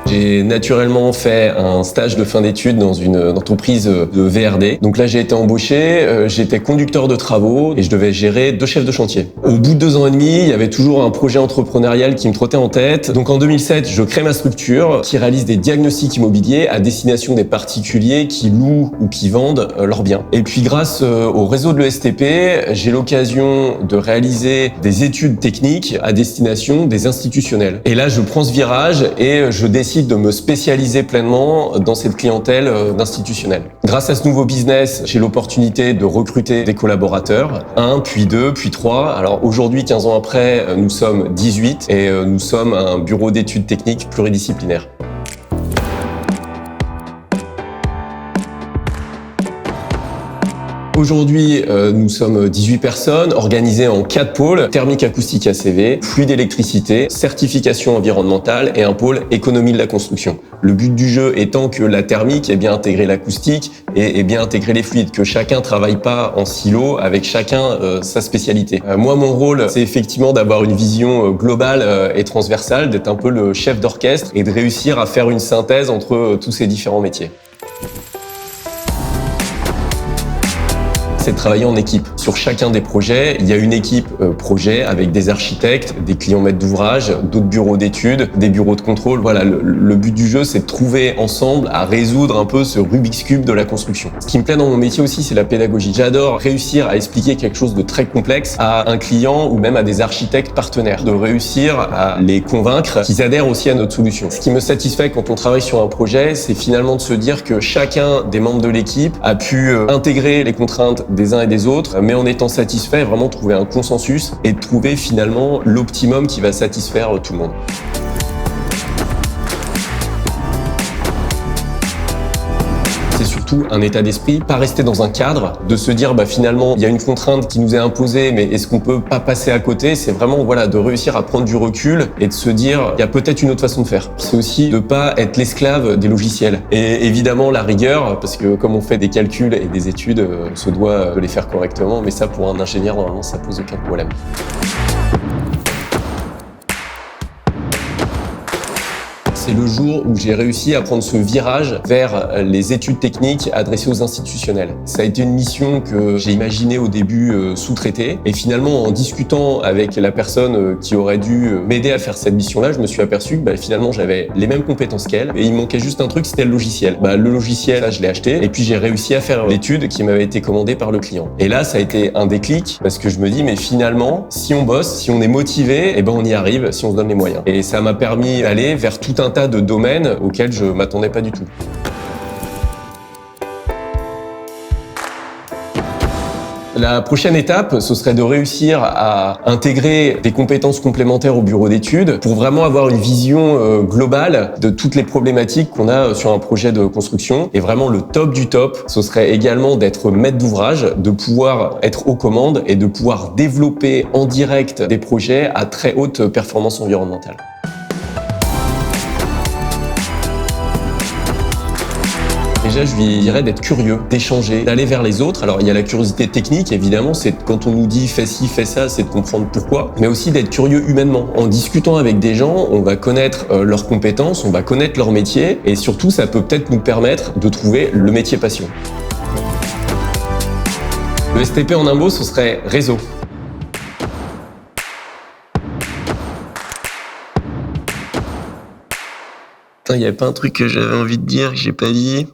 J'ai naturellement fait un stage de fin d'études dans une entreprise de VRD. Donc là, j'ai été embauché, j'étais conducteur de travaux et je devais gérer 2 chefs de chantier. Au bout de 2 ans et demi, il y avait toujours un projet entrepreneurial qui me trottait en tête. Donc en 2007, je crée ma structure qui réalise des diagnostics immobiliers à destination des particuliers qui louent ou qui vendent leurs biens. Et puis grâce au réseau de l'ESTP, j'ai l'occasion de réaliser des études techniques à destination des institutionnels. Et là, je prends ce virage et je décide de me spécialiser pleinement dans cette clientèle d'institutionnels. Grâce à ce nouveau business, j'ai l'opportunité de recruter des collaborateurs, 1, puis 2, puis 3. Alors aujourd'hui, 15 ans après, nous sommes 18 et nous sommes un bureau d'études techniques pluridisciplinaire. Aujourd'hui, nous sommes 18 personnes, organisées en 4 pôles, thermique acoustique ACV, fluide électricité, certification environnementale et un pôle économie de la construction. Le but du jeu étant que la thermique ait bien intégré l'acoustique et ait bien intégré les fluides, que chacun travaille pas en silo avec chacun sa spécialité. Moi, mon rôle, c'est effectivement d'avoir une vision globale et transversale, d'être un peu le chef d'orchestre et de réussir à faire une synthèse entre tous ces différents métiers. C'est de travailler en équipe. Sur chacun des projets, il y a une équipe projet avec des architectes, des clients maîtres d'ouvrage, d'autres bureaux d'études, des bureaux de contrôle. Voilà, le but du jeu, c'est de trouver ensemble à résoudre un peu ce Rubik's Cube de la construction. Ce qui me plaît dans mon métier aussi, c'est la pédagogie. J'adore réussir à expliquer quelque chose de très complexe à un client ou même à des architectes partenaires, de réussir à les convaincre qu'ils adhèrent aussi à notre solution. Ce qui me satisfait quand on travaille sur un projet, c'est finalement de se dire que chacun des membres de l'équipe a pu intégrer les contraintes des uns et des autres, mais en étant satisfait, vraiment trouver un consensus et trouver finalement l'optimum qui va satisfaire tout le monde. C'est surtout un état d'esprit, pas rester dans un cadre, de se dire finalement il y a une contrainte qui nous est imposée, mais est-ce qu'on peut pas passer à côté? C'est vraiment de réussir à prendre du recul et de se dire il y a peut-être une autre façon de faire. C'est aussi de pas être l'esclave des logiciels. Et évidemment la rigueur, parce que comme on fait des calculs et des études, on se doit de les faire correctement, mais ça pour un ingénieur normalement ça pose aucun problème. C'est le jour où j'ai réussi à prendre ce virage vers les études techniques adressées aux institutionnels. Ça a été une mission que j'ai imaginée au début sous-traitée. Et finalement, en discutant avec la personne qui aurait dû m'aider à faire cette mission-là, je me suis aperçu que finalement, j'avais les mêmes compétences qu'elle. Et il manquait juste un truc, c'était le logiciel. Le logiciel, là, je l'ai acheté. Et puis, j'ai réussi à faire l'étude qui m'avait été commandée par le client. Et là, ça a été un déclic parce que je me dis, mais finalement, si on bosse, si on est motivé, on y arrive, si on se donne les moyens. Et ça m'a permis d'aller vers tout un tas de domaines auxquels je m'attendais pas du tout. La prochaine étape, ce serait de réussir à intégrer des compétences complémentaires au bureau d'études pour vraiment avoir une vision globale de toutes les problématiques qu'on a sur un projet de construction. Et vraiment le top du top, ce serait également d'être maître d'ouvrage, de pouvoir être aux commandes et de pouvoir développer en direct des projets à très haute performance environnementale. Déjà, je lui dirais d'être curieux, d'échanger, d'aller vers les autres. Alors, il y a la curiosité technique, évidemment, c'est quand on nous dit fais ci, fais ça, c'est de comprendre pourquoi, mais aussi d'être curieux humainement. En discutant avec des gens, on va connaître leurs compétences, on va connaître leur métier, et surtout, ça peut peut-être nous permettre de trouver le métier passion. Le STP en un mot, ce serait réseau. Il n'y avait pas un truc que j'avais envie de dire que j'ai pas dit.